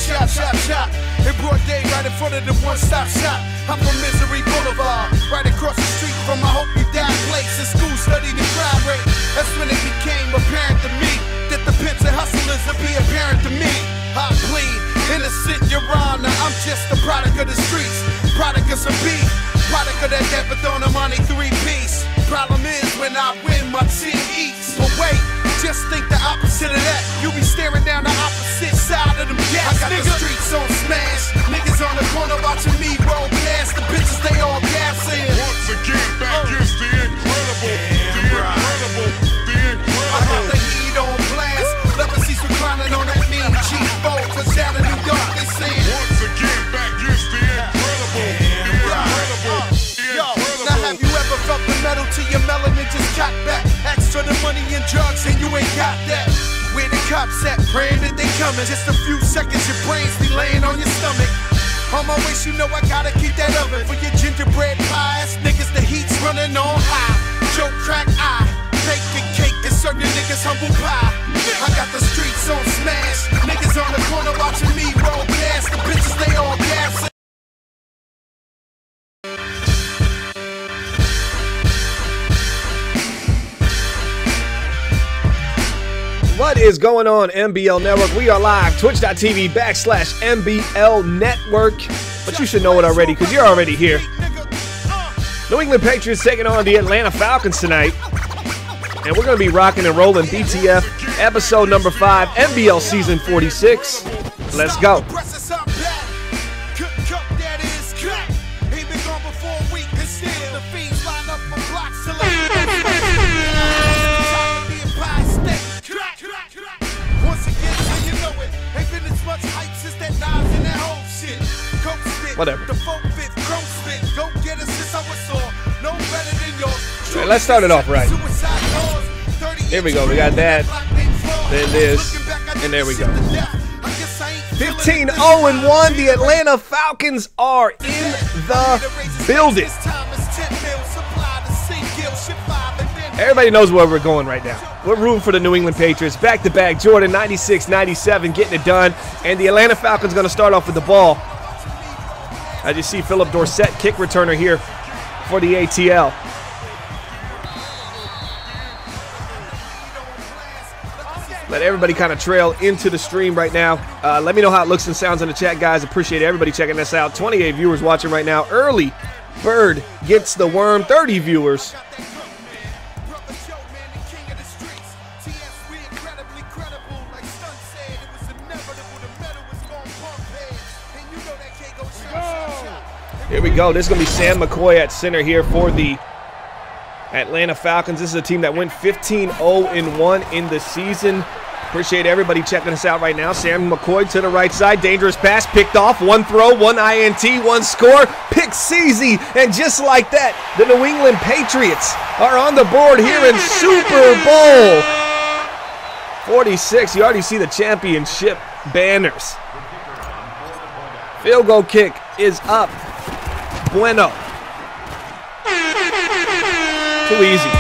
chop, chop, chop. In broad day, right in front of the one-stop shop. I'm from Misery Boulevard, right across the street from my Hope You Die place. In school, studied the crime rate. That's when it became apparent to me that the pimps and hustlers would be apparent to me. I plead, innocent, Your Honor. I'm just a product of the streets, product of some beef, product of that Depathon money 3-piece. Problem is when I win, my team eats. But wait, just think the opposite of that. You be staring down the opposite side of them gas. I got the streets on smash, niggas on the corner watching me roll past. The bitches they all gassing. Once again, back is the incredible, the incredible. I got the heat on blast. Legacy's reclining on that mean cheap boat. Cause down in New York they saying once again, back is the incredible, Yo, now have you ever felt the metal to your melanin just cock back? Ask for the money and drugs and you ain't got that. Where the cops at, praying that they coming. Just a few seconds, your brains be laying on your stomach. On my waist, you know I gotta keep that oven. For your gingerbread pies, niggas, the heat's running on high. Joke crack eye, bake the cake and serve your niggas humble pie. I got the streets on smash, niggas on the corner watching me roll past. The bitches, they all gassing. What is going on, MBL Network? We are live, twitch.tv/MBL Network. But you should know it already because you're already here. New England Patriots taking on the Atlanta Falcons tonight. And we're going to be rocking and rolling BTF episode number 5, MBL season 46. Let's go. Whatever. Right, let's start it off right. There we go. We got that. Then this. And there we go. 15-0-1. The Atlanta Falcons are in the building. Everybody knows where we're going right now. We're rooting for the New England Patriots. Back-to-back Jordan 96-97 getting it done. And the Atlanta Falcons going to start off with the ball. As you see, Philip Dorsett, kick returner here for the ATL. Let everybody kind of trail into the stream right now. Let me know how it looks and sounds in the chat, guys. Appreciate everybody checking us out. 28 viewers watching right now. Early bird gets the worm. 30 viewers. Here we go. This is going to be Sam McCoy at center here for the Atlanta Falcons. This is a team that went 15-0-1 in the season. Appreciate everybody checking us out right now. Sam McCoy to the right side. Dangerous pass picked off. One throw, one INT, one score. Pick Ceasy. And just like that, the New England Patriots are on the board here in Super Bowl 46. You already see the championship banners. Field goal kick is up. Bueno. Too easy.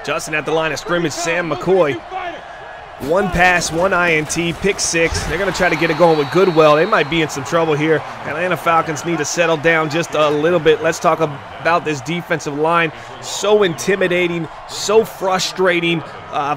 Justin at the line of scrimmage, Sam McCoy. One pass, one INT, pick 6. They're going to try to get it going with Goodwell. They might be in some trouble here. Atlanta Falcons need to settle down just a little bit. Let's talk about this defensive line. So intimidating, so frustrating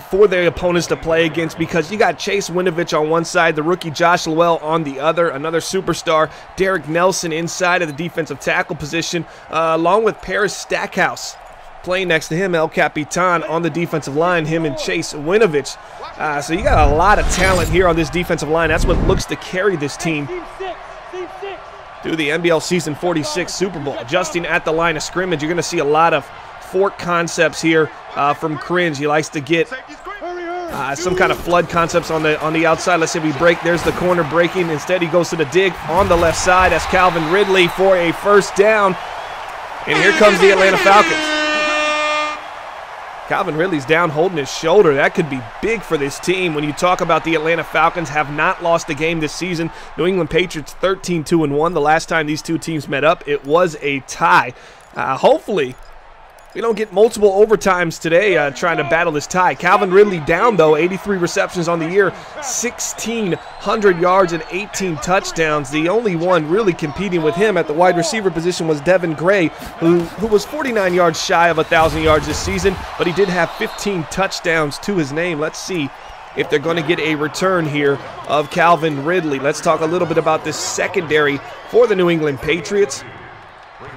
for their opponents to play against because you got Chase Winovich on one side, the rookie Josh Llewell on the other, another superstar, Derek Nelson inside of the defensive tackle position, along with Paris Stackhouse. Playing next to him, El Capitan on the defensive line, him and Chase Winovich. So you got a lot of talent here on this defensive line. That's what looks to carry this team through the MBL Season 46 Super Bowl. Adjusting at the line of scrimmage, you're going to see a lot of fork concepts here from Cringe. He likes to get some kind of flood concepts on the outside. Let's say we break. There's the corner breaking. Instead, he goes to the dig on the left side. That's Calvin Ridley for a first down. And here comes the Atlanta Falcons. Calvin Ridley's down holding his shoulder. That could be big for this team. When you talk about the Atlanta Falcons have not lost a game this season. New England Patriots 13-2-1. The last time these two teams met up, it was a tie. Hopefully, we don't get multiple overtimes today trying to battle this tie. Calvin Ridley down, though, 83 receptions on the year, 1,600 yards and 18 touchdowns. The only one really competing with him at the wide receiver position was Devin Gray, who was 49 yards shy of 1,000 yards this season, but he did have 15 touchdowns to his name. Let's see if they're going to get a return here of Calvin Ridley. Let's talk a little bit about this secondary for the New England Patriots.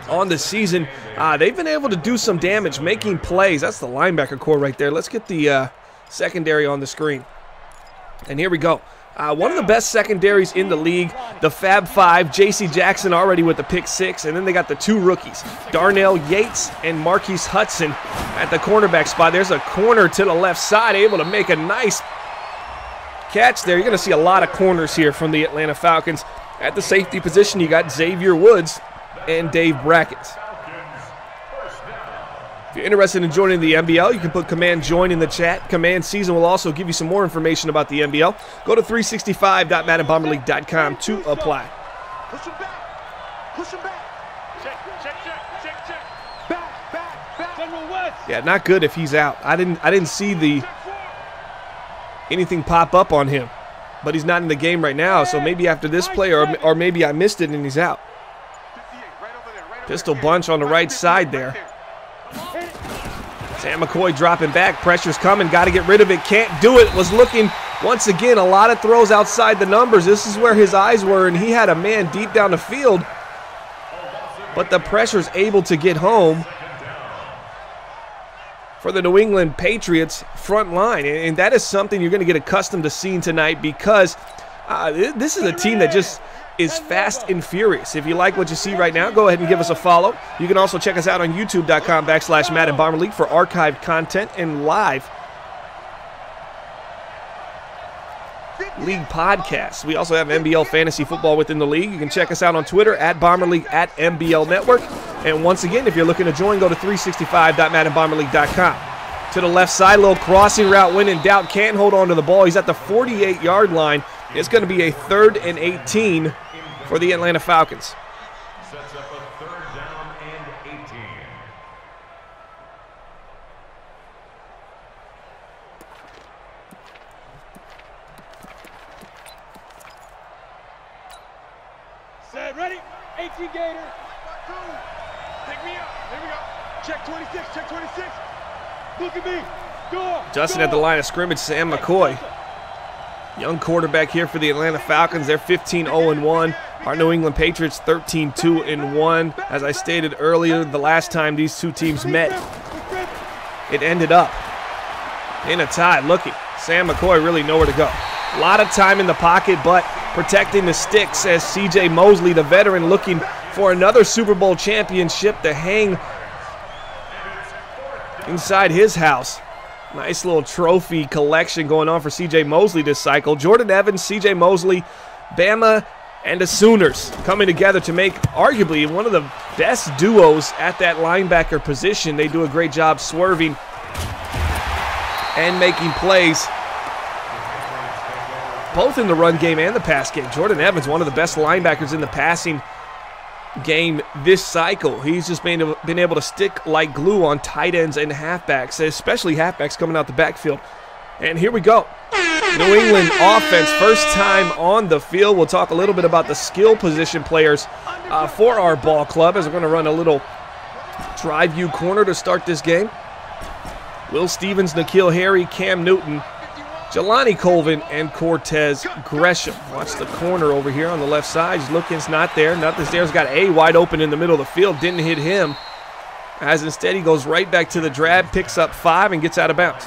On the season, they've been able to do some damage, making plays. That's the linebacker core right there. Let's get the secondary on the screen. And here we go. One of the best secondaries in the league, the Fab Five, J.C. Jackson already with the pick 6, and then they got the 2 rookies, Darnell Yates and Marquise Hudson at the cornerback spot. There's a corner to the left side, able to make a nice catch there. You're going to see a lot of corners here from the Atlanta Falcons. At the safety position, you got Xavier Woods and Dave Brackett. If you're interested in joining the MBL, you can put Command Join in the chat. Command Season will also give you some more information about the MBL. Go to 365.maddenbomberleague.com to apply. Push him back. Push him back. Check. Back. General West. Yeah, not good if he's out. I didn't see anything pop up on him, but he's not in the game right now. So maybe after this play, or maybe I missed it and he's out. Pistol bunch on the right side there. Sam McCoy dropping back. Pressure's coming. Got to get rid of it. Can't do it. Was looking, once again, a lot of throws outside the numbers. This is where his eyes were, and he had a man deep down the field. But the pressure's able to get home for the New England Patriots front line. And that is something you're going to get accustomed to seeing tonight, because this is a team that just is fast and furious. If you like what you see right now, go ahead and give us a follow. You can also check us out on youtube.com/Madden Bomber League for archived content and live league podcasts. We also have MBL Fantasy Football within the league. You can check us out on Twitter @Bomber League, @MBL Network. And once again, if you're looking to join, go to 365.MaddenBomberLeague.com. To the left side, little crossing route when in doubt. Can't hold on to the ball. He's at the 48-yard line. It's going to be a 3rd and 18 for the Atlanta Falcons. Sets up a 3rd down and 18. Set, ready? 18 Gator. Pick me up. Here we go. Check 26. Check 26. Look at me. Go. Justin at the line of scrimmage, Sam McCoy. Young quarterback here for the Atlanta Falcons. They're 15-0-1. Our New England Patriots 13-2-1. As I stated earlier, the last time these two teams met, it ended up in a tie. Looking, Sam McCoy really nowhere to go. A lot of time in the pocket, but protecting the sticks as C.J. Mosley, the veteran, looking for another Super Bowl championship to hang inside his house. Nice little trophy collection going on for C.J. Mosley this cycle. Jordan Evans, C.J. Mosley, Bama, and the Sooners coming together to make arguably one of the best duos at that linebacker position. They do a great job swerving and making plays, both in the run game and the pass game. Jordan Evans, one of the best linebackers in the passing game this cycle. He's just been able to stick like glue on tight ends and halfbacks, especially halfbacks coming out the backfield. And here we go. New England offense, first time on the field. We'll talk a little bit about the skill position players for our ball club, as we're going to run a little drive view corner to start this game. Will Stevens, N'Keal Harry, Cam Newton, Jelani Colvin, and Cortez Gresham. Watch the corner over here on the left side. He's looking, it's not there. Nothing's there. He's got A wide open in the middle of the field. Didn't hit him. As instead he goes right back to the drag, picks up 5, and gets out of bounds.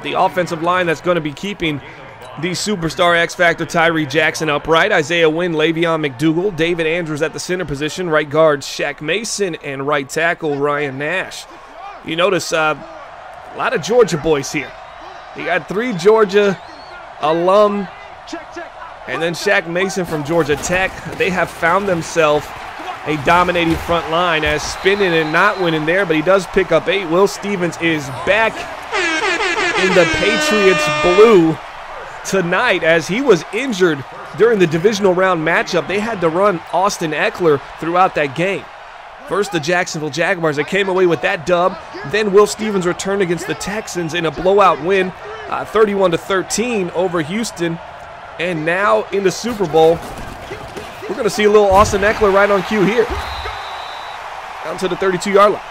The offensive line that's going to be keeping the superstar X-Factor Tyree Jackson upright. Isaiah Wynn, Le'Veon McDougal, David Andrews at the center position. Right guard Shaq Mason, and right tackle Ryan Nash. You notice A lot of Georgia boys here. You got 3 Georgia alum, and then Shaq Mason from Georgia Tech. They have found themselves a dominating front line as spinning and not winning there, but he does pick up 8. Will Stevens is back in the Patriots blue tonight as he was injured during the divisional round matchup. They had to run Austin Eckler throughout that game. First, the Jacksonville Jaguars, they came away with that dub. Then Will Stevens returned against the Texans in a blowout win, 31-13 over Houston. And now in the Super Bowl, we're going to see a little Austin Eckler right on cue here. Down to the 32-yard line.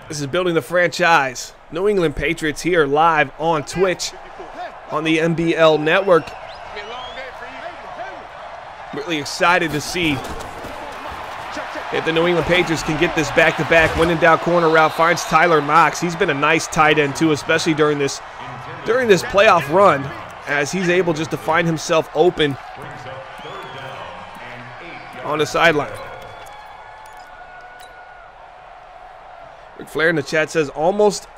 This is Building the Franchise. New England Patriots here live on Twitch on the MBL Network. Really excited to see if the New England Patriots can get this back-to-back winning down corner route. Finds Tyler Knox. He's been a nice tight end too, especially during this playoff run, as he's able just to find himself open on the sideline. Rick Flair in the chat says almost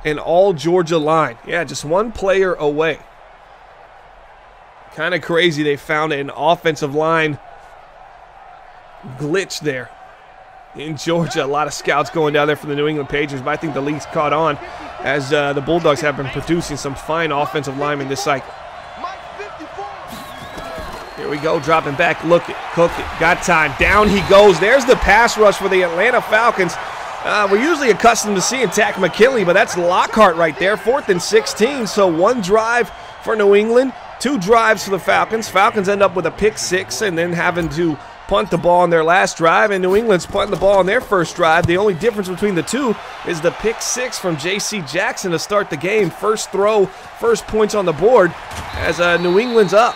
an all Georgia line. Yeah, just one player away. Kind of crazy they found an offensive line glitch there in Georgia. A lot of scouts going down there for the New England Patriots, but I think the league's caught on as the Bulldogs have been producing some fine offensive linemen this cycle. Here we go, dropping back, look it, cook it, got time, down he goes. There's the pass rush for the Atlanta Falcons. We're usually accustomed to seeing Tack McKinley, but that's Lockhart right there, 4th and 16. So 1 drive for New England, 2 drives for the Falcons. Falcons end up with a pick 6 and then having to punt the ball on their last drive, and New England's punting the ball on their first drive. The only difference between the two is the pick 6 from J.C. Jackson to start the game. First throw, first points on the board as New England's up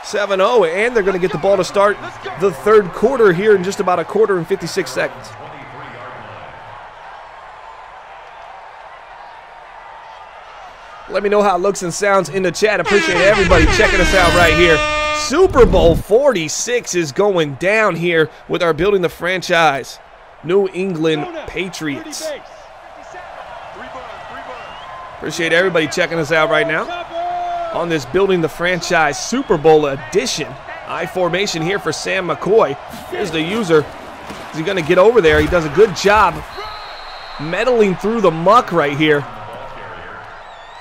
7-0, and they're going to get the ball to start the third quarter here in just about a quarter and 56 seconds. Let me know how it looks and sounds in the chat. Appreciate everybody checking us out right here. Super Bowl 46 is going down here with our Building the Franchise New England Patriots. Appreciate everybody checking us out right now on this Building the Franchise Super Bowl edition. I formation here for Sam McCoy. Here's the user. Is he going to get over there? He does a good job meddling through the muck right here.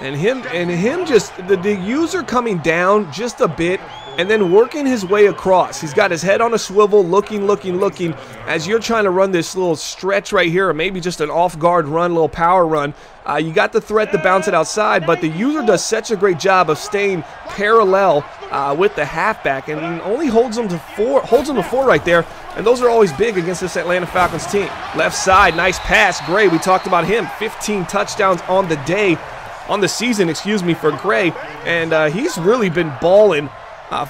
And him just, the user coming down just a bit and then working his way across. He's got his head on a swivel, looking, as you're trying to run this little stretch right here, or maybe just an off-guard run, little power run. You got the threat to bounce it outside, but the user does such a great job of staying parallel with the halfback, and only holds him to 4 right there, and those are always big against this Atlanta Falcons team. Left side, nice pass, Gray, we talked about him, 15 touchdowns on the day. On the season, excuse me, for Gray, and he's really been balling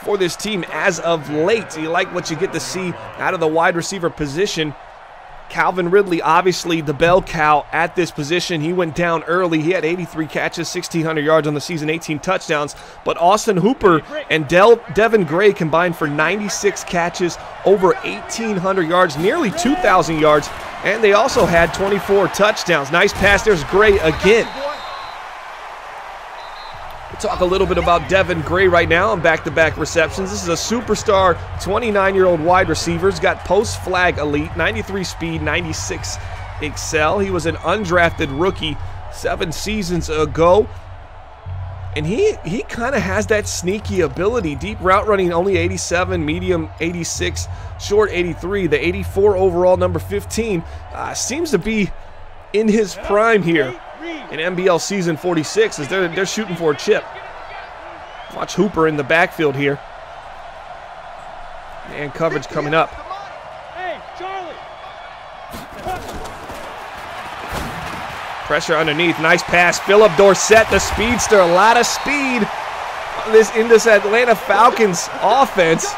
for this team as of late. You like what you get to see out of the wide receiver position. Calvin Ridley, obviously the bell cow at this position. He went down early. He had 83 catches, 1,600 yards on the season, 18 touchdowns. But Austin Hooper and Devin Gray combined for 96 catches, over 1,800 yards, nearly 2,000 yards, and they also had 24 touchdowns. Nice pass. There's Gray again. We'll talk a little bit about Devin Gray right now on back-to-back receptions. This is a superstar 29-year-old wide receiver. He's got post-flag elite, 93 speed, 96 excel. He was an undrafted rookie 7 seasons ago. And he kind of has that sneaky ability. Deep route running, only 87, medium 86, short 83. The 84 overall, number 15, seems to be in his prime here in MBL season 46 as they're shooting for a chip. Watch Hooper in the backfield here. And coverage coming up. Pressure underneath, nice pass. Philip Dorsett, the speedster, a lot of speed in this Atlanta Falcons offense.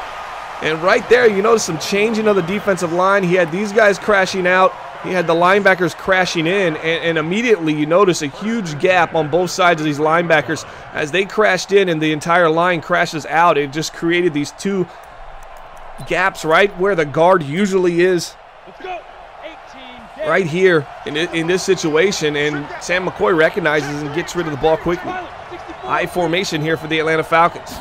And right there, you notice some changing of the defensive line. He had these guys crashing out He had the linebackers crashing in, and immediately you notice a huge gap on both sides of these linebackers. As they crashed in and the entire line crashes out, it just created these two gaps right where the guard usually is. Let's go. 18 Right here in this situation, and Sam McCoy recognizes and gets rid of the ball quickly. High formation here for the Atlanta Falcons.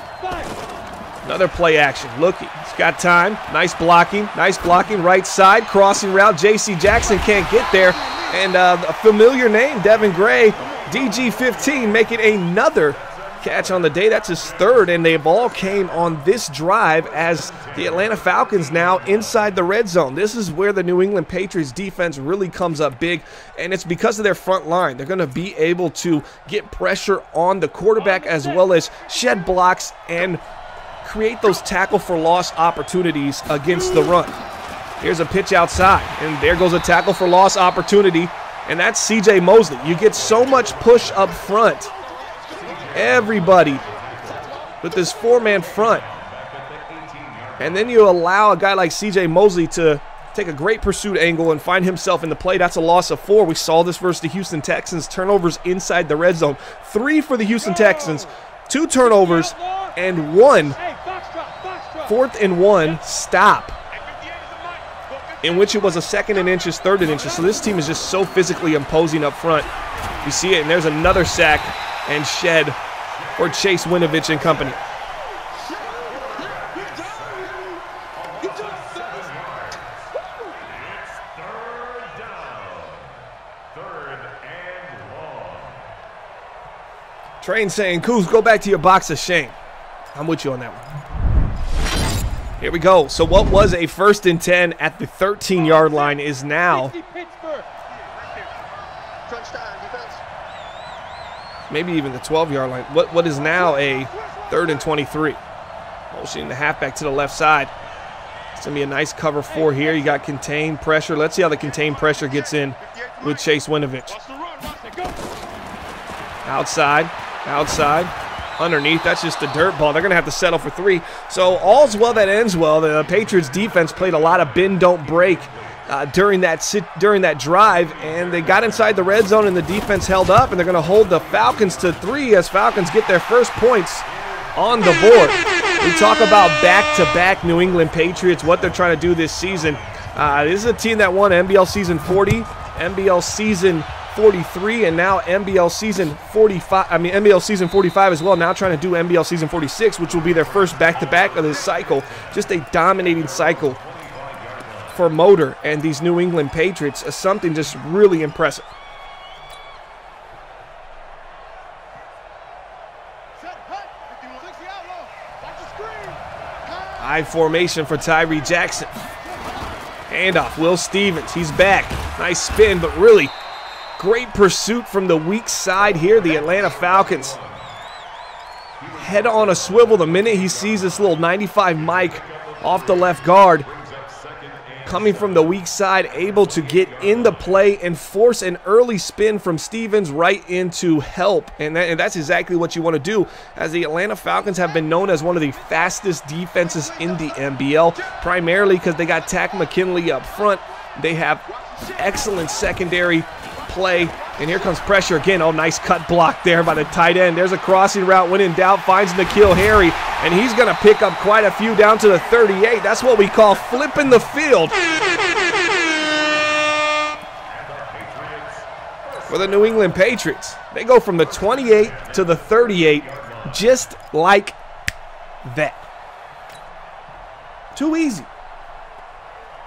Another play action. Looking. He's got time. Nice blocking. Nice blocking. Right side. Crossing route. J.C. Jackson can't get there. And a familiar name, Devin Gray, DG15, making another catch on the day. That's his third, and they've all came on this drive as the Atlanta Falcons now inside the red zone. This is where the New England Patriots defense really comes up big, and it's because of their front line. They're going to be able to get pressure on the quarterback as well as shed blocks and create those tackle for loss opportunities against the run. Here's a pitch outside, and there goes a tackle for loss opportunity, and that's C.J. Mosley. You get so much push up front. Everybody with this four-man front. And then you allow a guy like C.J. Mosley to take a great pursuit angle and find himself in the play. That's a loss of 4. We saw this versus the Houston Texans. Turnovers inside the red zone. 3 for the Houston Texans. 2 turnovers and 1 4th and 1 stop, in which it was a 2nd and inches, 3rd and inches. So this team is just so physically imposing up front. You see it, and there's another sack and shed for Chase Winovich and company. Train saying, Coos, go back to your box of shame. I'm with you on that one. Here we go. So what was a 1st and 10 at the 13-yard line is now maybe even the 12-yard line. What is now a 3rd and 23. Motioning the halfback to the left side. It's going to be a nice cover 4 here. You got contained pressure. Let's see how the contained pressure gets in with Chase Winovich. Outside, underneath. That's just a dirt ball. They're going to have to settle for 3. So all's well that ends well. The Patriots defense played a lot of bend, don't break during that drive, and they got inside the red zone and the defense held up, and they're going to hold the Falcons to 3 as Falcons get their first points on the board. We talk about back-to-back New England Patriots, what they're trying to do this season. This is a team that won NBL Season 40, NBL Season 43, and now NBL Season 45. I mean NBL Season 45 as well. Now trying to do NBL Season 46, which will be their first back-to-back of this cycle. Just a dominating cycle for Motor and these New England Patriots. Something just really impressive. High formation for Tyree Jackson. Handoff, Will Stevens. He's back. Nice spin, but really great pursuit from the weak side here. The Atlanta Falcons head on a swivel the minute he sees this little 95 Mike off the left guard. Coming from the weak side, able to get in the play and force an early spin from Stevens right into help. And that's exactly what you want to do, as the Atlanta Falcons have been known as one of the fastest defenses in the NBL, primarily because they got Tack McKinley up front. They have excellent secondary play, and here comes pressure again. Oh, nice cut block there by the tight end. There's a crossing route. When in doubt, finds N'Keal Harry, and he's going to pick up quite a few down to the 38. That's what we call flipping the field for the New England Patriots. They go from the 28 to the 38 just like that. Too easy.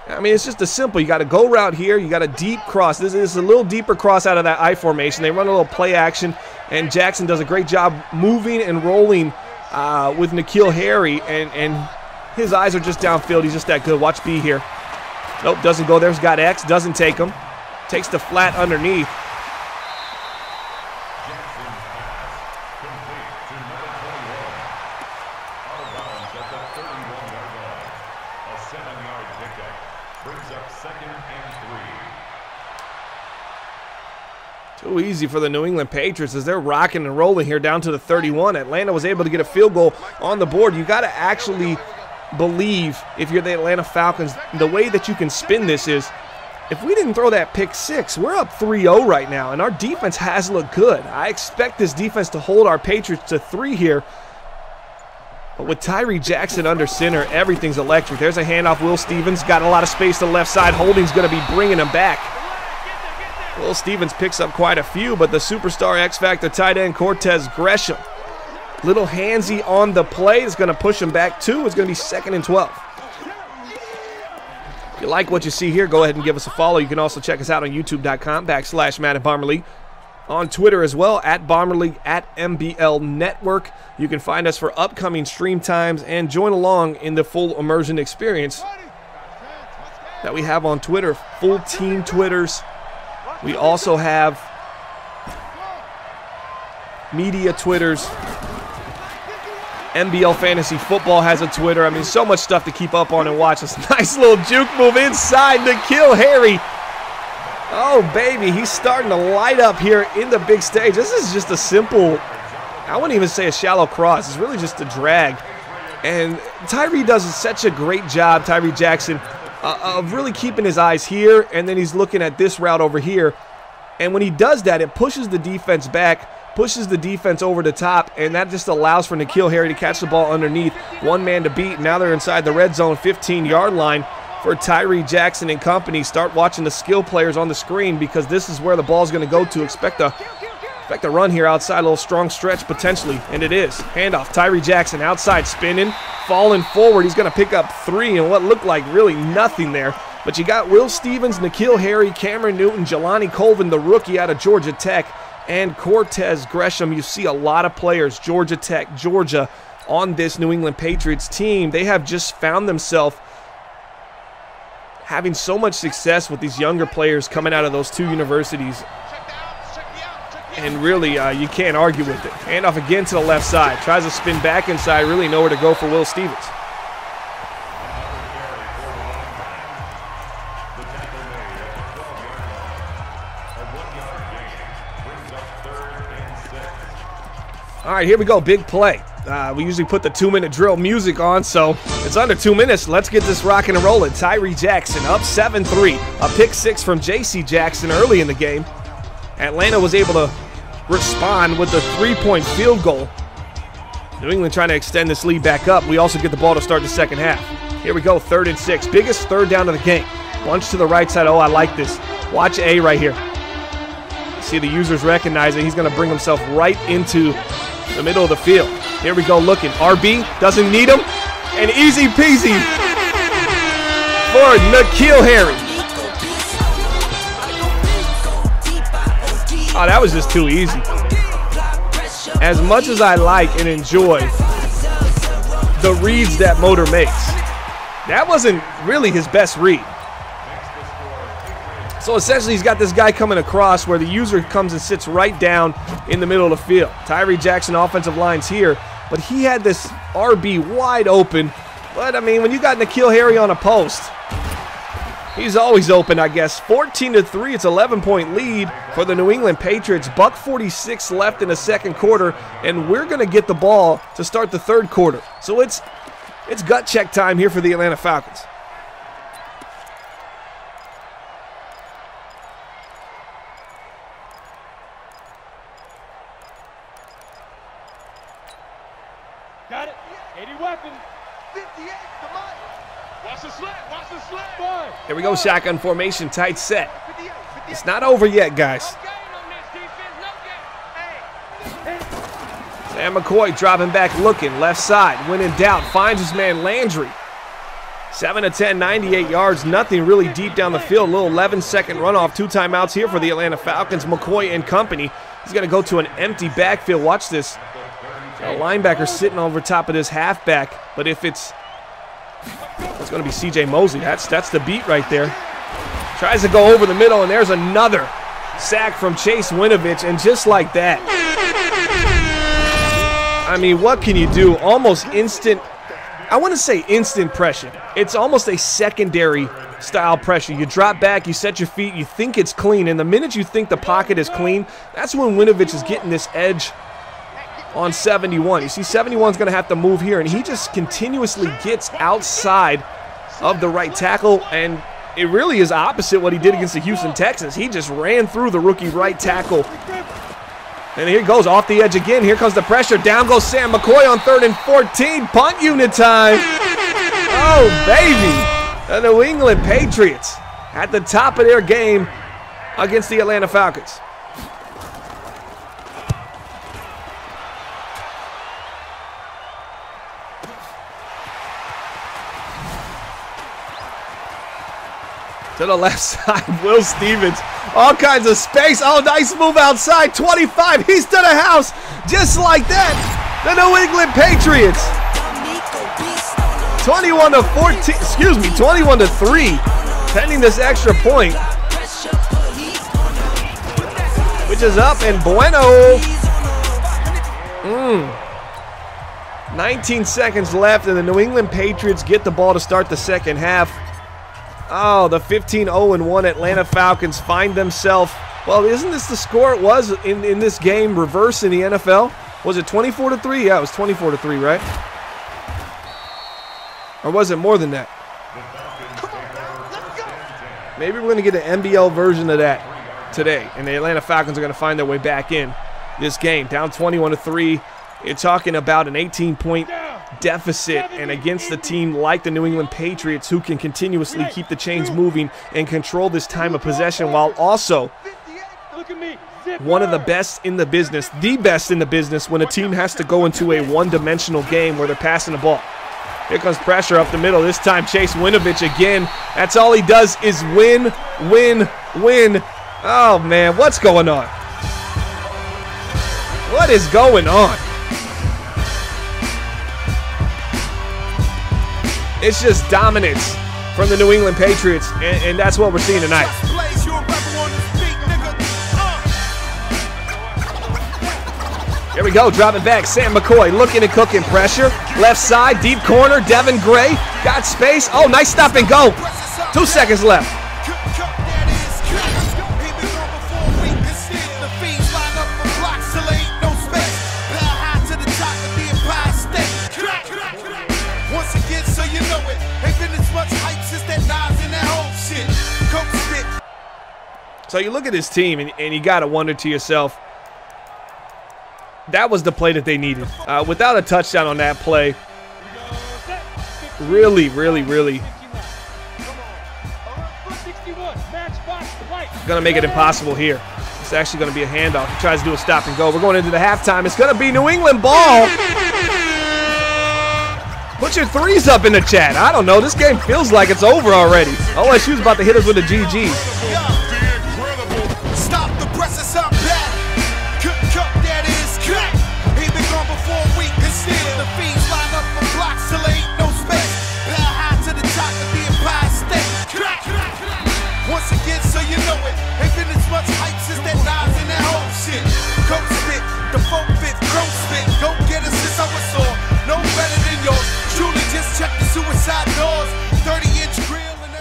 I mean, it's just a simple. You got a go route here. You got a deep cross. This is a little deeper cross out of that I formation. They run a little play action, and Jackson does a great job moving and rolling with N'Keal Harry, and his eyes are just downfield. He's just that good. Watch B here. Nope, doesn't go there. He's got X. Doesn't take him. Takes the flat underneath. Too easy for the New England Patriots as they're rocking and rolling here down to the 31. Atlanta was able to get a field goal on the board. You got to actually believe, if you're the Atlanta Falcons, the way that you can spin this is if we didn't throw that pick six, we're up 3-0 right now, and our defense has looked good. I expect this defense to hold our Patriots to 3 here. But with Tyree Jackson under center, everything's electric. There's a handoff. Will Stevens got a lot of space to the left side. Holding's going to be bringing him back. Will Stevens picks up quite a few, but the superstar X-Factor tight end Cortez Gresham, little handsy on the play, is going to push him back 2. It's going to be 2nd and 12. If you like what you see here, go ahead and give us a follow. You can also check us out on youtube.com/Madden Bomber League. On Twitter as well, @Bomber League, @MBL Network. You can find us for upcoming stream times and join along in the full immersion experience that we have on Twitter. Full team Twitters. We also have media Twitters. MBL Fantasy Football has a Twitter. I mean, so much stuff to keep up on and watch. This nice little juke move inside to kill Harry. Oh, baby, he's starting to light up here in the big stage. This is just a simple, I wouldn't even say a shallow cross. It's really just a drag. And Tyree does such a great job, Tyree Jackson, of really keeping his eyes here, and then he's looking at this route over here. And when he does that, it pushes the defense back, pushes the defense over the top, and that just allows for N'Keal Harry to catch the ball underneath. One man to beat. Now they're inside the red zone, 15-yard line. For Tyree Jackson and company, start watching the skill players on the screen because this is where the ball's going to go to. Expect a run here outside, a little strong stretch potentially, and it is. Handoff, Tyree Jackson outside spinning, falling forward. He's going to pick up 3 and what looked like really nothing there. But you got Will Stevens, N'Keal Harry, Cameron Newton, Jelani Colvin, the rookie out of Georgia Tech, and Cortez Gresham. You see a lot of players, Georgia Tech, Georgia, on this New England Patriots team. They have just found themselves having so much success with these younger players coming out of those 2 universities. And really, you can't argue with it. Handoff again to the left side. Tries to spin back inside. Really nowhere to go for Will Stevens. All right, here we go. Big play. We usually put the 2-minute drill music on, so it's under 2 minutes. Let's get this rocking and rolling. Tyree Jackson up 7-3. A pick 6 from J.C. Jackson early in the game. Atlanta was able to respond with a 3-point field goal. New England trying to extend this lead back up. We also get the ball to start the second half. Here we go, 3rd and 6. Biggest third down of the game. Bunch to the right side. Oh, I like this. Watch A right here. See the users recognize it. He's going to bring himself right into the middle of the field. Here we go looking. RB doesn't need him. And easy peasy for N'Keal Harry. Oh, that was just too easy. As much as I like and enjoy the reads that Motor makes, that wasn't really his best read. So essentially he's got this guy coming across where the user comes and sits right down in the middle of the field. Tyree Jackson offensive line's here, but he had this RB wide open. But I mean, when you got N'Keal Harry on a post, he's always open, I guess. 14-3, it's 11-point lead for the New England Patriots. $1:46 left in the second quarter, and we're going to get the ball to start the third quarter. So it's gut check time here for the Atlanta Falcons. Got it. 80 weapons. 58. Come on. Watch the slant. Watch the slant. Fine. Here we go, shotgun formation, tight set. It's not over yet, guys. Sam McCoy dropping back, looking left side. When in doubt, finds his man Landry. 7 of 10, 98 yards. Nothing really deep down the field. A little 11-second runoff. 2 timeouts here for the Atlanta Falcons. McCoy and company. He's going to go to an empty backfield. Watch this. A linebacker sitting over top of this halfback, but if it's going to be C.J. Mosley. That's the beat right there. Tries to go over the middle, and there's another sack from Chase Winovich, and just like that, I mean, what can you do? Almost instant, I want to say instant pressure. It's almost a secondary style pressure. You drop back, you set your feet, you think it's clean, and the minute you think the pocket is clean, that's when Winovich is getting this edge on 71. You see 71's going to have to move here, and he just continuously gets outside of the right tackle, and it really is opposite what he did against the Houston Texans. He just ran through the rookie right tackle. And here he goes off the edge again. Here comes the pressure. Down goes Sam McCoy on 3rd and 14. Punt unit time. Oh, baby. The New England Patriots at the top of their game against the Atlanta Falcons. To the left side, Will Stevens. All kinds of space. Oh, nice move outside. 25. He's to the house. Just like that. The New England Patriots. 21-14. Excuse me, 21-3. Pending this extra point. Which is up and bueno. 19 seconds left, and the New England Patriots get the ball to start the second half. Oh, the 15-0-1 Atlanta Falcons find themselves. Well, isn't this the score it was in this game reverse in the NFL? Was it 24-3? Yeah, it was 24-3, right? Or was it more than that? Maybe we're going to get an MBL version of that today, and the Atlanta Falcons are going to find their way back in this game. Down 21-3. You're talking about an 18-point deficit, and against a team like the New England Patriots who can continuously keep the chains moving and control this time of possession while also one of the best in the business, the best in the business when a team has to go into a one-dimensional game where they're passing the ball. Here comes pressure up the middle. This time Chase Winovich again. That's all he does is win, win, win. Oh, man, what's going on? What is going on? It's just dominance from the New England Patriots, and that's what we're seeing tonight. Here we go, dropping back. Sam McCoy looking and cooking pressure. Left side, deep corner. Devin Gray got space. Oh, nice stop and go. 2 seconds left. So you look at this team, and you got to wonder to yourself, that was the play that they needed. Without a touchdown on that play, really going to make it impossible here. It's actually going to be a handoff. He tries to do a stop and go. We're going into the halftime. It's going to be New England ball. Put your threes up in the chat. I don't know. This game feels like it's over already. OSU's about to hit us with a GG.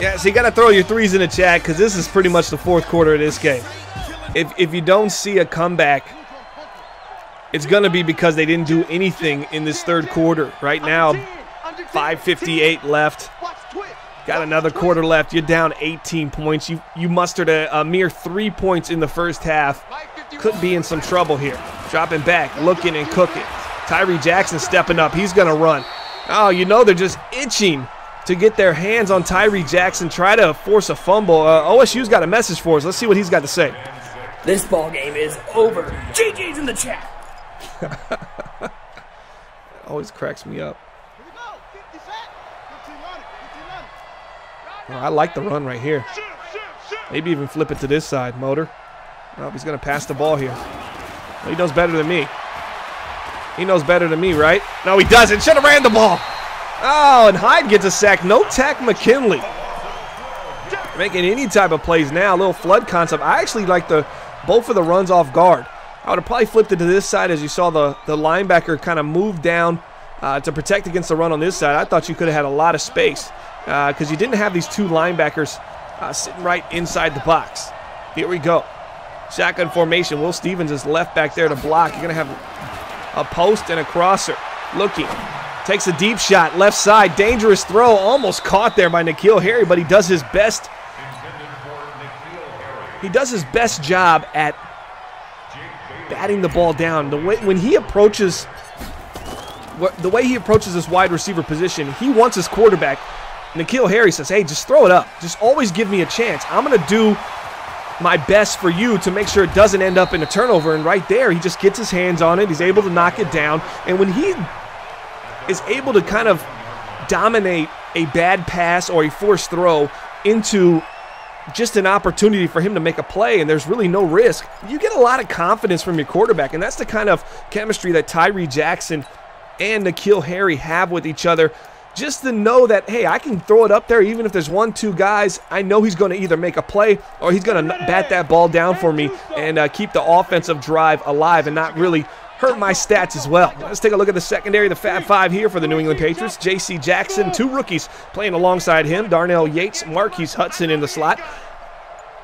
Yeah, so you got to throw your threes in the chat because this is pretty much the fourth quarter of this game. If you don't see a comeback, it's going to be because they didn't do anything in this third quarter. Right now, 5:58 left. Got another quarter left. You're down 18 points. You mustered a mere 3 points in the first half. Could be in some trouble here. Dropping back, looking and cooking. Tyree Jackson stepping up. He's going to run. Oh, you know they're just itching to get their hands on Tyree Jackson, try to force a fumble. OSU's got a message for us. Let's see what he's got to say. This ball game is over. GG's in the chat. Always cracks me up. Oh, I like the run right here. Maybe even flip it to this side, Motor. Oh, he's going to pass the ball here. Well, he knows better than me. He knows better than me, right? No, he doesn't. Should have ran the ball. Oh, and Hyde gets a sack. No tack McKinley. Making any type of plays now. A little flood concept. I actually like both of the runs off guard. I would have probably flipped it to this side as you saw the linebacker kind of move down to protect against the run on this side. I thought you could have had a lot of space because you didn't have these two linebackers sitting right inside the box. Here we go. Shotgun formation. Will Stevens is left back there to block. You're going to have a post and a crosser. Looking. Takes a deep shot, left side, dangerous throw, almost caught there by N'Keal Harry, but he does his best he does his best job at batting the ball down. The way he approaches this wide receiver position, he wants his quarterback. N'Keal Harry says, hey, just throw it up. Just always give me a chance. I'm going to do my best for you to make sure it doesn't end up in a turnover. And right there, he just gets his hands on it. He's able to knock it down. And when he is able to kind of dominate a bad pass or a forced throw into just an opportunity for him to make a play and there's really no risk, you get a lot of confidence from your quarterback. And that's the kind of chemistry that Tyree Jackson and N'Keal Harry have with each other. Just to know that, hey, I can throw it up there even if there's 1-2 guys. I know he's going to either make a play or he's going to bat that ball down for me and keep the offensive drive alive and not really hurt my stats as well. Let's take a look at the secondary, the Fab Five here for the New England Patriots. J.C. Jackson, 2 rookies playing alongside him. Darnell Yates, Marquise Hudson in the slot.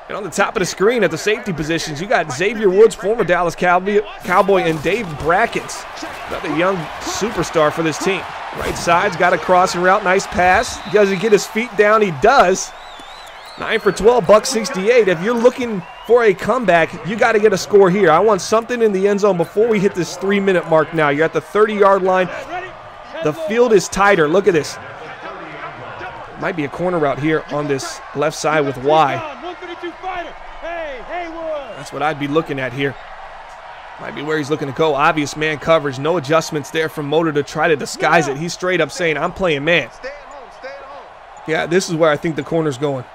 And on the top of the screen at the safety positions, you got Xavier Woods, former Dallas Cowboy, and Dave Brackens, another young superstar for this team. Right side's got a crossing route, nice pass. Does he get his feet down? He does. 9 for 12, buck 68. If you're looking for a comeback, you got to get a score here. I want something in the end zone before we hit this 3-minute mark now. You're at the 30-yard line. The field is tighter. Look at this. Might be a corner route here on this left side with Y. That's what I'd be looking at here. Might be where he's looking to go. Obvious man coverage. No adjustments there from Motor to try to disguise it. He's straight up saying, I'm playing man. Yeah, this is where I think the corner's going.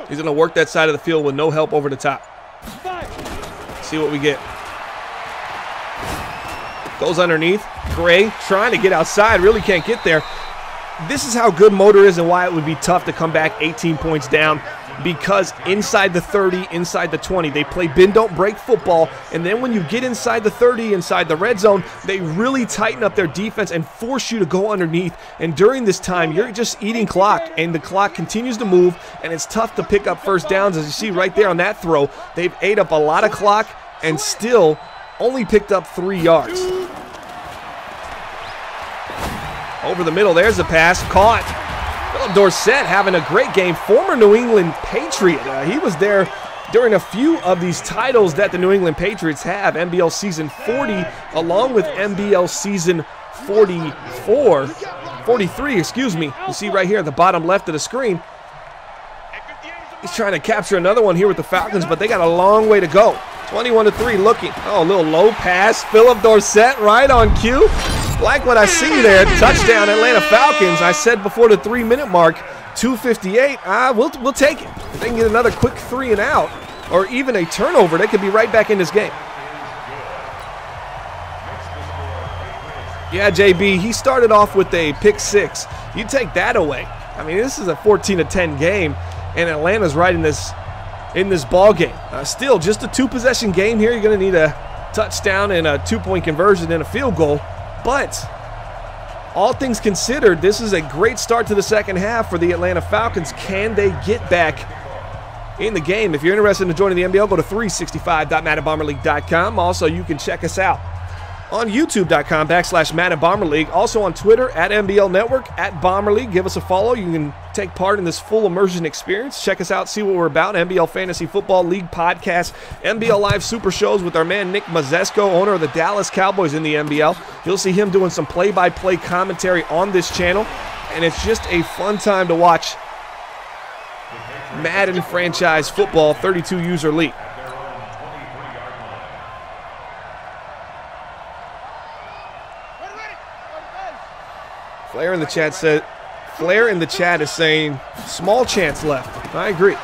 He's going to work that side of the field with no help over the top. See what we get. Goes underneath. Gray trying to get outside. Really can't get there. This is how good Motor is and why it would be tough to come back 18 points down. Because inside the 30, inside the 20, they play bend-don't-break football. And then when you get inside the 30, inside the red zone, they really tighten up their defense and force you to go underneath. And during this time, you're just eating clock, and the clock continues to move, and it's tough to pick up first downs. As you see right there on that throw, they've ate up a lot of clock and still only picked up 3 yards. Over the middle, there's the pass, caught. Dorsett having a great game, former New England Patriot. He was there during a few of these titles that the New England Patriots have, MBL Season 40, along with MBL Season 43, excuse me. You see right here at the bottom left of the screen. He's trying to capture another one here with the Falcons, but they got a long way to go. 21-3 looking. Oh, a little low pass. Philip Dorsett right on cue. Like what I see there. Touchdown Atlanta Falcons. I said before the 3-minute mark, 2:58. We'll take it. If they can get another quick 3 and out or even a turnover, they could be right back in this game. Yeah, JB, he started off with a pick 6. You take that away. I mean, this is a 14-10 game, and Atlanta's right in this ball game. Still, just a 2-possession game here. You're going to need a touchdown and a 2-point conversion and a field goal. But all things considered, this is a great start to the second half for the Atlanta Falcons. Can they get back in the game? If you're interested in joining the NBL, go to 365.maddenbomberleague.com. Also, you can check us out on youtube.com/MaddenBomberLeague. Also on Twitter at MBL Network, at Bomber League. Give us a follow. You can take part in this full immersion experience. Check us out, see what we're about. MBL Fantasy Football League podcast, MBL Live Super Shows with our man Nick Mazesco, owner of the Dallas Cowboys in the MBL. You'll see him doing some play-by-play commentary on this channel, and it's just a fun time to watch Madden franchise football 32-user league. Flair in the chat is saying small chance left. I agree.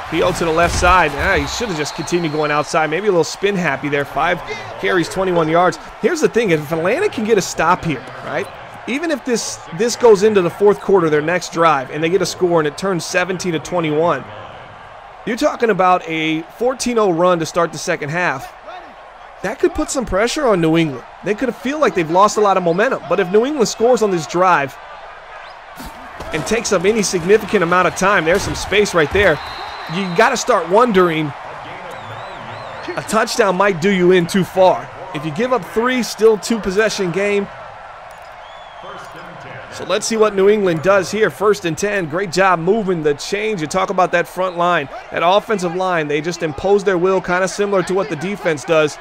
PO to the left side. He should have just continued going outside. Maybe a little spin happy there. 5 carries, 21 yards. Here's the thing. If Atlanta can get a stop here, right? Even if this goes into the fourth quarter, their next drive, and they get a score and it turns 17-21, you're talking about a 14-0 run to start the second half. That could put some pressure on New England. They could feel like they've lost a lot of momentum. But if New England scores on this drive and takes up any significant amount of time, there's some space right there, you got to start wondering, a touchdown might do you in too far. If you give up 3, still 2-possession game, So let's see what New England does here. 1st and 10. Great job moving the chains. You talk about that front line, that offensive line. They just impose their will, kind of similar to what the defense does.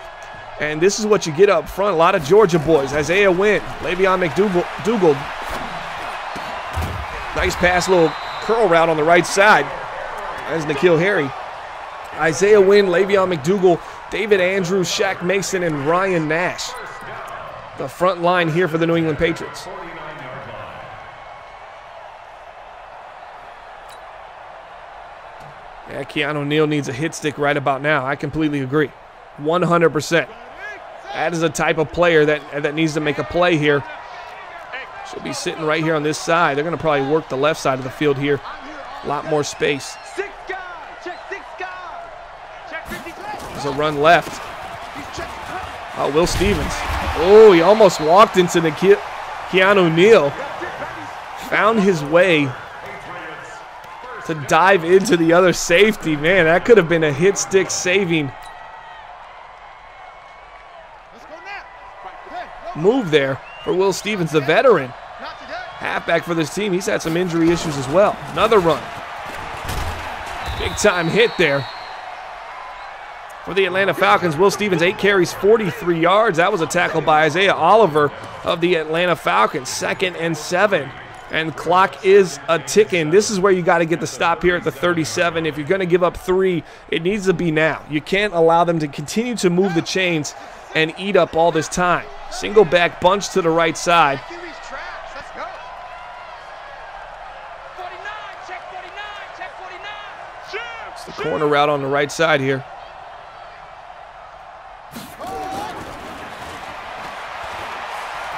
And this is what you get up front. A lot of Georgia boys. Isaiah Wynn, Le'Veon McDougal. Nice pass, little curl route on the right side. That's N'Keal Harry. Isaiah Wynn, Le'Veon McDougal, David Andrews, Shaq Mason, and Ryan Nash. The front line here for the New England Patriots. Yeah, Keanu Neal needs a hit stick right about now. I completely agree. 100%. That is a type of player that needs to make a play here. She'll be sitting right here on this side. They're going to probably work the left side of the field here. A lot more space. There's a run left. Oh, Will Stevens. Oh, he almost walked into the Keanu Neal. Found his way to dive into the other safety. Man, that could have been a hit stick saving move there for Will Stevens, the veteran halfback for this team. He's had some injury issues as well. Another run. Big time hit there for the Atlanta Falcons. Will Stevens, 8 carries, 43 yards. That was a tackle by Isaiah Oliver of the Atlanta Falcons. 2nd and 7. And clock is a-ticking. This is where you got to get the stop here at the 37. If you're going to give up 3, it needs to be now. You can't allow them to continue to move the chains and eat up all this time. Single back bunch to the right side. It's the corner route on the right side here.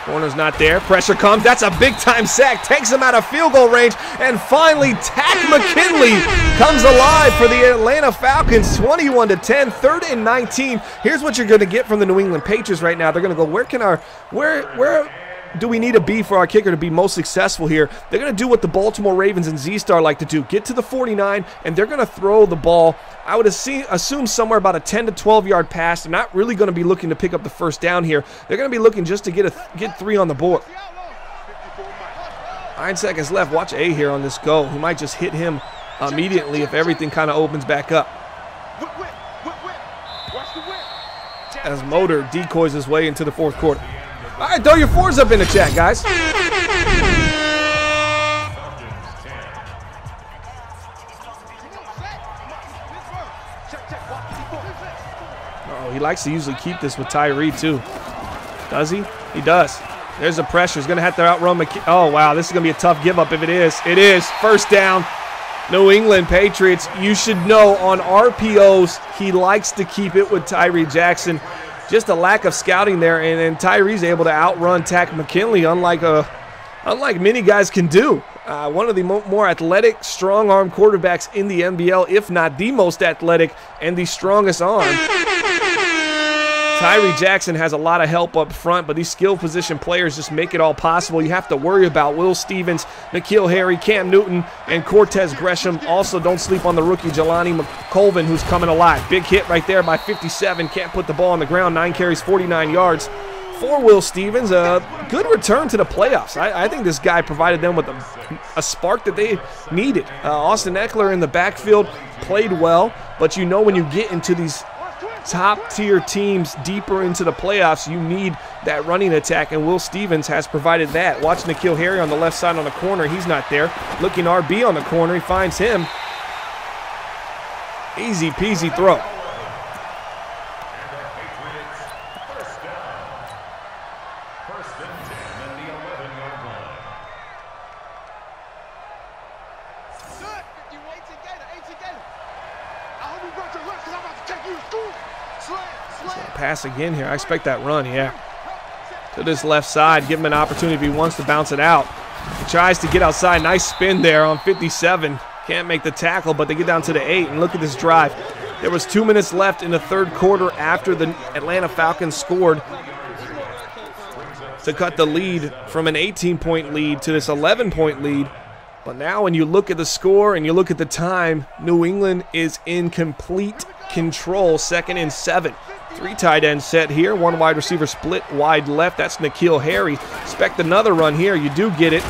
Corner's not there. Pressure comes. That's a big-time sack. Takes him out of field goal range. And finally, Takk McKinley comes alive for the Atlanta Falcons. 21-10, 3rd and 19. Here's what you're going to get from the New England Patriots right now. They're going to go, where do we need to be for our kicker to be most successful here? They're going to do what the Baltimore Ravens and Z-Star like to do. Get to the 49, and they're going to throw the ball. I would assume somewhere about a 10 to 12-yard pass. They're not really going to be looking to pick up the first down here. They're going to be looking just to get 3 on the board. 9 seconds left. Watch A here on this go. He might just hit him immediately if everything kind of opens back up. As Motor decoys his way into the 4th quarter. All right, throw your 4s up in the chat, guys. Oh, he likes to usually keep this with Tyree, too. Does he? He does. There's the pressure. He's going to have to outrun McKee. Oh, wow, this is going to be a tough give-up if it is. It is. 1st down. New England Patriots, you should know on RPOs, he likes to keep it with Tyree Jackson. Just a lack of scouting there, and then Tyree's able to outrun Takk McKinley, unlike many guys can do. One of the more athletic, strong-arm quarterbacks in the NBL, if not the most athletic and the strongest arm. Tyree Jackson has a lot of help up front, but these skill position players just make it all possible. You have to worry about Will Stevens, N'Keal Harry, Cam Newton, and Cortez Gresham. Also, don't sleep on the rookie Jelani McColvin, who's coming alive. Big hit right there by 57. Can't put the ball on the ground. 9 carries, 49 yards for Will Stevens. A good return to the playoffs. I think this guy provided them with a spark that they needed. Austin Eckler in the backfield played well, but you know when you get into these top-tier teams deeper into the playoffs, you need that running attack, and Will Stevens has provided that. Watch N'Keal Harry on the left side on the corner. He's not there. Looking RB on the corner. He finds him. Easy peasy throw. Pass again here. I expect that run, yeah. To this left side, give him an opportunity if he wants to bounce it out. He tries to get outside. Nice spin there on 57. Can't make the tackle, but they get down to the 8. And look at this drive. There was 2 minutes left in the 3rd quarter after the Atlanta Falcons scored to cut the lead from an 18-point lead to this 11-point lead. But now when you look at the score and you look at the time, New England is in complete control. 2nd and 7. 3 tight end set here. 1 wide receiver split wide left. That's N'Keal Harry. Expect another run here. You do get it.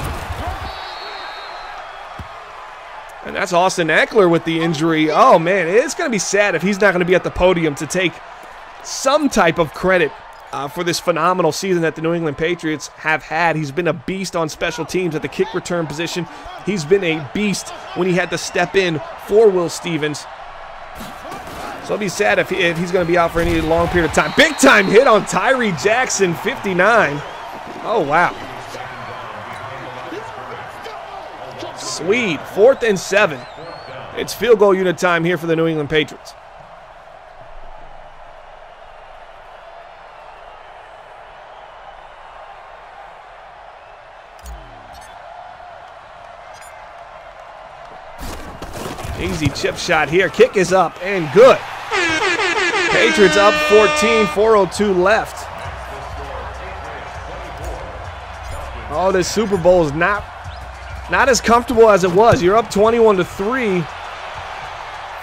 And that's Austin Eckler with the injury. Oh, man, it's going to be sad if he's not going to be at the podium to take some type of credit for this phenomenal season that the New England Patriots have had. He's been a beast on special teams at the kick return position. He's been a beast when he had to step in for Will Stevens. So it'll be sad if he's going to be out for any long period of time. Big time hit on Tyree Jackson, 59. Oh, wow. Sweet. 4th and 7. It's field goal unit time here for the New England Patriots. Easy chip shot here. Kick is up and good. Patriots up 14, 4:02 left. Oh, this Super Bowl is not as comfortable as it was. You're up 21-3.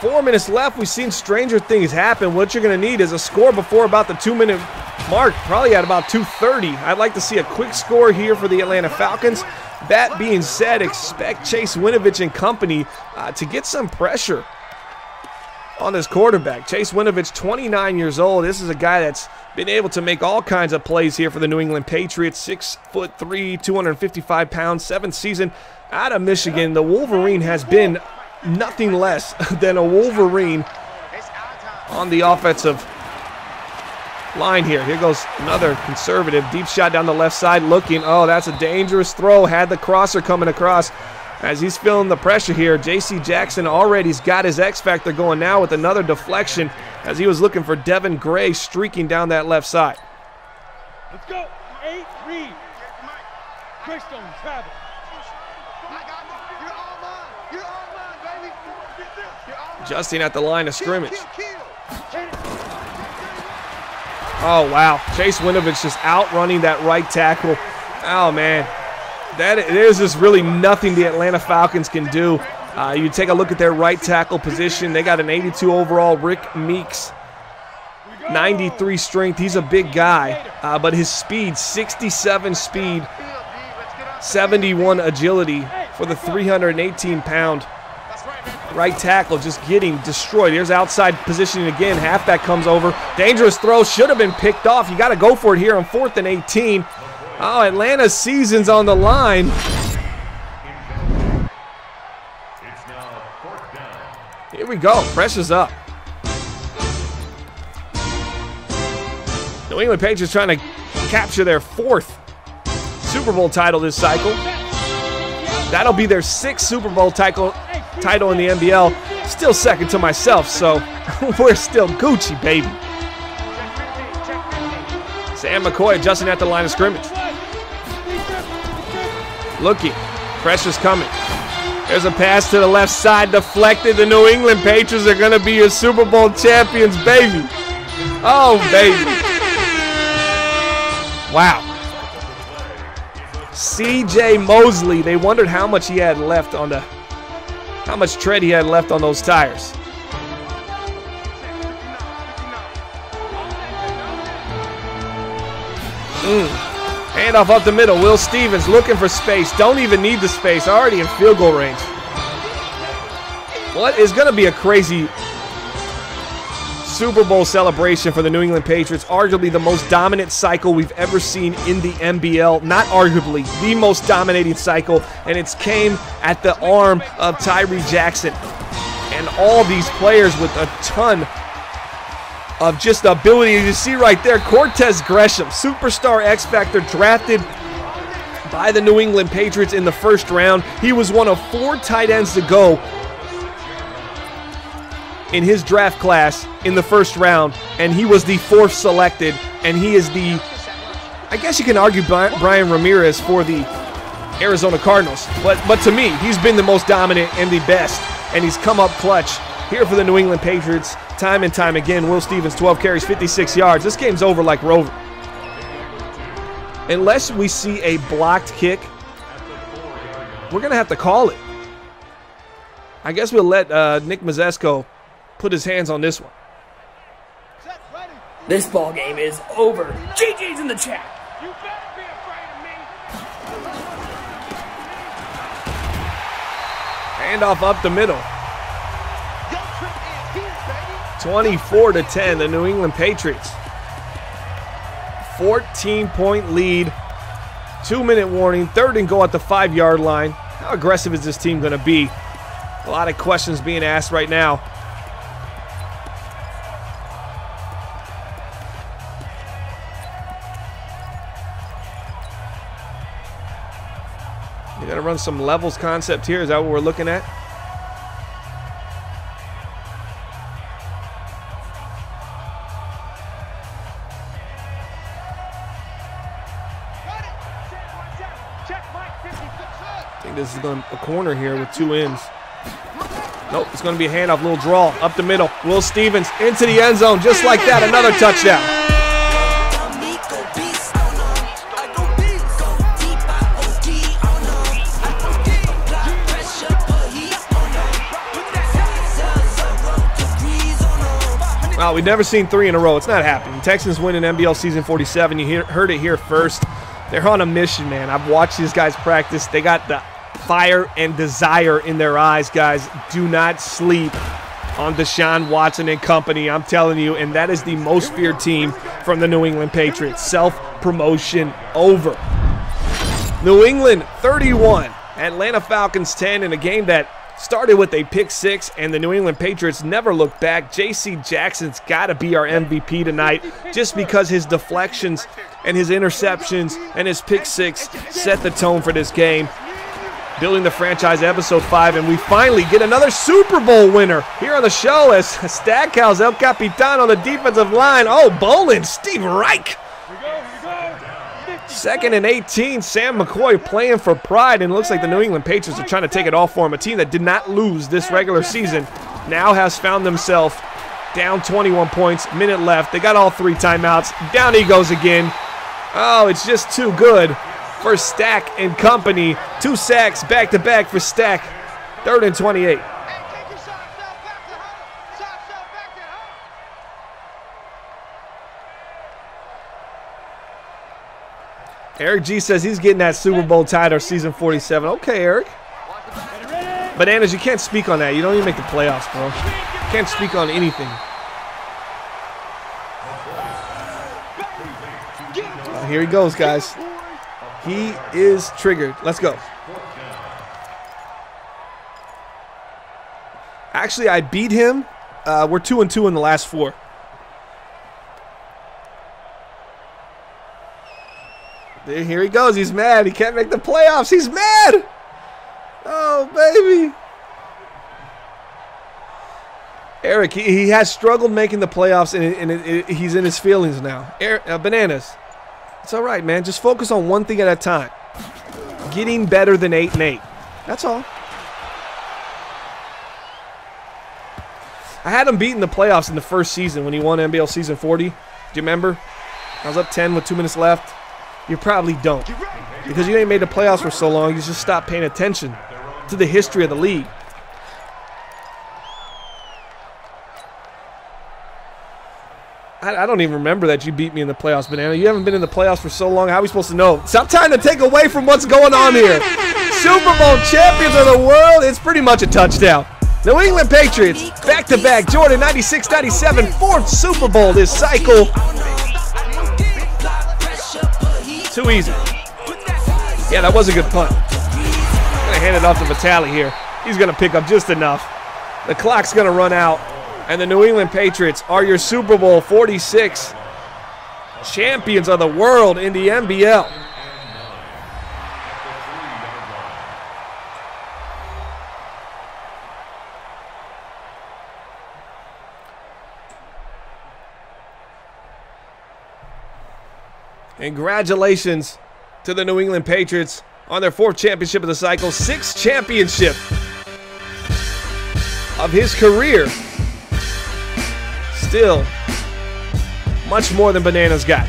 4 minutes left. We've seen stranger things happen. What you're going to need is a score before about the 2-minute mark, probably at about 2:30. I'd like to see a quick score here for the Atlanta Falcons. That being said, expect Chase Winovich and company to get some pressure on this quarterback. Chase Winovich, 29 years old. This is a guy that's been able to make all kinds of plays here for the New England Patriots. 6'3", 255 pounds, 7th season out of Michigan. The Wolverine has been nothing less than a Wolverine on the offensive line here. Here goes another conservative. Deep shot down the left side looking. Oh, that's a dangerous throw. Had the crosser coming across as he's feeling the pressure here. J.C. Jackson already's got his X Factor going now with another deflection as he was looking for Devin Gray streaking down that left side. Let's go. 8-3. Greystone travel. Adjusting at the line of scrimmage. Oh, wow. Chase Winovich just outrunning that right tackle. Oh, man. There's just really nothing the Atlanta Falcons can do. You take a look at their right tackle position. They got an 82 overall Rick Meeks. 93 strength. He's a big guy. But his speed, 67 speed, 71 agility for the 318-pound right tackle, just getting destroyed. Here's outside positioning again. Halfback comes over. Dangerous throw. Should have been picked off. You got to go for it here on 4th and 18. Oh, Atlanta's season's on the line. Here we go. Pressure's up. New England Patriots trying to capture their 4th Super Bowl title this cycle. That'll be their 6th Super Bowl title in the MBL. Still second to myself, so we're still Gucci, baby. Sam McCoy adjusting at the line of scrimmage. Looking. Pressure's coming. There's a pass to the left side, deflected. The New England Patriots are going to be your Super Bowl champions, baby. Oh, baby. Wow. C.J. Mosley. They wondered how much he had left on how much tread he had left on those tires. Handoff up the middle. Will Stevens looking for space. Don't even need the space. Already in field goal range. What is going to be a crazy Super Bowl celebration for the New England Patriots. Arguably the most dominant cycle we've ever seen in the MBL. Not arguably, the most dominating cycle. And it's came at the arm of Tyree Jackson. And all these players with a ton of just ability. You see right there, Cortez Gresham, superstar X Factor, drafted by the New England Patriots in the 1st round. He was one of 4 tight ends to go in his draft class in the 1st round, and he was the 4th selected, and he is the, I guess you can argue Brian Ramirez for the Arizona Cardinals, but to me, he's been the most dominant and the best, and he's come up clutch here for the New England Patriots time and time again. Will Stevens, 12 carries, 56 yards. This game's over like Rover. Unless we see a blocked kick, we're going to have to call it. I guess we'll let Nick Mazesco put his hands on this one. This ball game is over. GG's in the chat. You better be afraid of me. Handoff up the middle. 24-10, the New England Patriots. 14-point lead. 2-minute warning. 3rd and goal at the 5-yard line. How aggressive is this team going to be? A lot of questions being asked right now. You're going to run some levels concept here. Is that what we're looking at? I think this is going to a corner here with 2 ends. Nope, it's going to be a handoff, little draw up the middle. Will Stevens into the end zone, just like that, another touchdown. Wow, we've never seen 3 in a row. It's not happening. Texans win in MBL season 47. You heard it here first. They're on a mission, man. I've watched these guys practice. They got the fire and desire in their eyes, guys. Do not sleep on Deshaun Watson and company, I'm telling you, and that is the most feared team from the New England Patriots. Self-promotion over. New England 31, Atlanta Falcons 10 in a game that started with a pick 6, and the New England Patriots never looked back. J.C. Jackson's got to be our MVP tonight just because his deflections and his interceptions and his pick 6 set the tone for this game. Building the franchise, episode 5, and we finally get another Super Bowl winner here on the show as Stackhouse, El Capitan on the defensive line. Oh, Bolin, Steve Reich. 2nd and 18, Sam McCoy playing for pride, and it looks like the New England Patriots are trying to take it all for him. A team that did not lose this regular season now has found themselves down 21 points, minute left. They got all 3 timeouts. Down he goes again. Oh, it's just too good for Stack and company. 2 sacks back-to-back for Stack. 3rd and 28. Eric G says he's getting that Super Bowl title, season 47. Okay, Eric. Bananas, you can't speak on that. You don't even make the playoffs, bro. You can't speak on anything. Here he goes, guys. He is triggered. Let's go. Actually, I beat him. We're 2-2 in the last 4. Here he goes. He's mad. He can't make the playoffs. He's mad. Oh, baby. Eric, he has struggled making the playoffs, and he's in his feelings now. Bananas. It's all right, man. Just focus on one thing at a time. Getting better than 8-8. That's all. I had him beating the playoffs in the first season when he won MBL season 40. Do you remember? I was up 10 with 2 minutes left. You probably don't. Because you ain't made the playoffs for so long, you just stopped paying attention to the history of the league. I don't even remember that you beat me in the playoffs, Banana. You haven't been in the playoffs for so long. How are we supposed to know? Stop trying to take away from what's going on here. Super Bowl champions of the world. It's pretty much a touchdown. New England Patriots, back-to-back. Jordan, 96-97, 4th Super Bowl this cycle. Too easy. Yeah, that was a good punt. I'm going to hand it off to Vitale here. He's going to pick up just enough. The clock's going to run out. And the New England Patriots are your Super Bowl 46 champions of the world in the MBL. Congratulations to the New England Patriots on their 4th championship of the cycle, 6th championship of his career. Still, much more than Bananas got.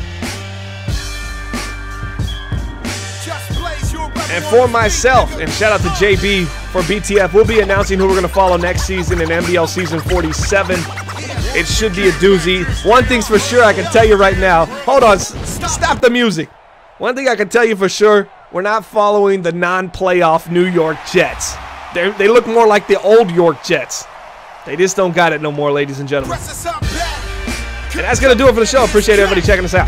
And for myself, and shout out to JB for BTF, we'll be announcing who we're going to follow next season in MBL season 47. It should be a doozy. One thing's for sure, I can tell you right now. Hold on, stop the music. One thing I can tell you for sure, we're not following the non-playoff New York Jets. They look more like the old York Jets. They just don't got it no more, ladies and gentlemen. And that's going to do it for the show. Appreciate everybody checking us out.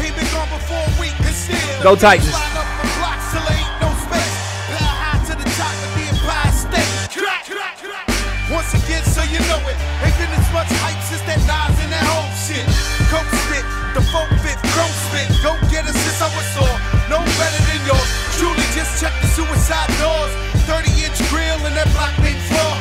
Go Titans. Once again, so you know it, ain't been as much hype since that Nas and that whole shit. Coke spit, the folk fit, crow spit, go get us since I was sore. No better than yours, truly just check the suicide doors. 30-inch grill and that block named floor.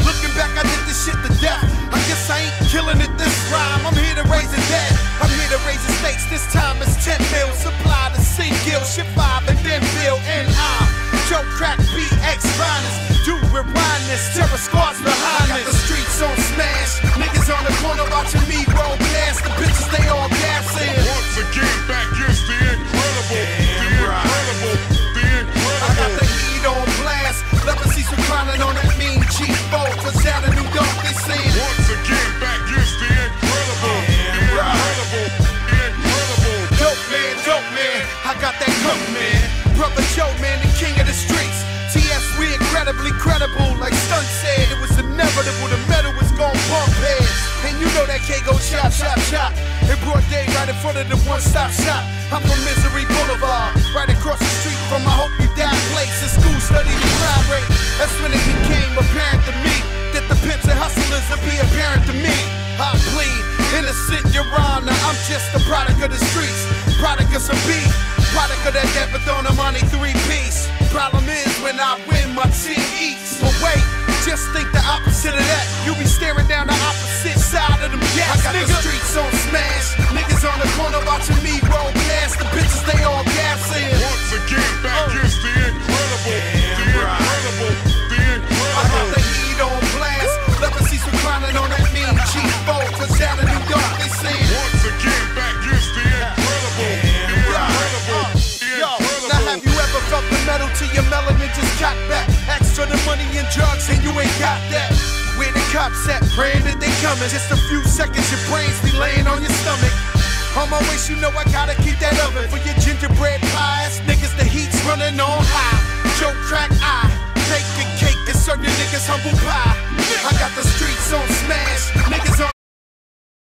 Looking back, I did this shit to death. I guess I ain't killing it this rhyme. I'm here to raise the dead. I'm here to raise the stakes. This time it's 10 mil. Supply the single, shit 5 and then bill. And I'm Joe Crack BX finest. Do rewind this, terror squads behind us. Got the streets on smash. Niggas on the corner watching me roll past. The bitches they all gassing. Once again, back is the incredible, the incredible. I got the heat on blast. Legacy's reclining on that mean cheap boat. Cause down in New York they saying. Once again, back is the incredible, the incredible. Dope man, I got that cook man. Brother Joe man, the king of the streets. TS, we incredibly credible. Like Stunt said, it was inevitable. The metal was gon' bump heads. And you know that K go chop, chop, chop. In broad day, right in front of the one-stop shop. I'm from Misery Boulevard, right across the street from I Hope You Die place. In school, studied the crime rate. That's when it became apparent to me that the pimps and hustlers would be apparent to me. I plead, innocent, Your Honor. I'm just a product of the streets, product of some beef, product of that Depathon money 3-piece. Problem is when I win, my team eats. But wait, just think the opposite of that. You be staring down the opposite side of them gas. I got the streets on smash. Niggas on the corner watching me roll past. The bitches they all gassing. Once again, back is the incredible, the incredible, the incredible. I got the heat on blast. Legacy's reclining on that mean cheap boat. Cause down in New York they saying. Once again, back is the incredible, the incredible, the incredible. Now have you ever felt the metal to your melanin just cock back? Ask for the money and drugs and you ain't got that. Where the cops at? Praying that they coming. Just a few seconds your brains be laying on your stomach. On my waist you know I gotta keep that oven. For your gingerbread pies, niggas the heat's running on high. Joe Crack I bake the cake and serve your niggas humble pie.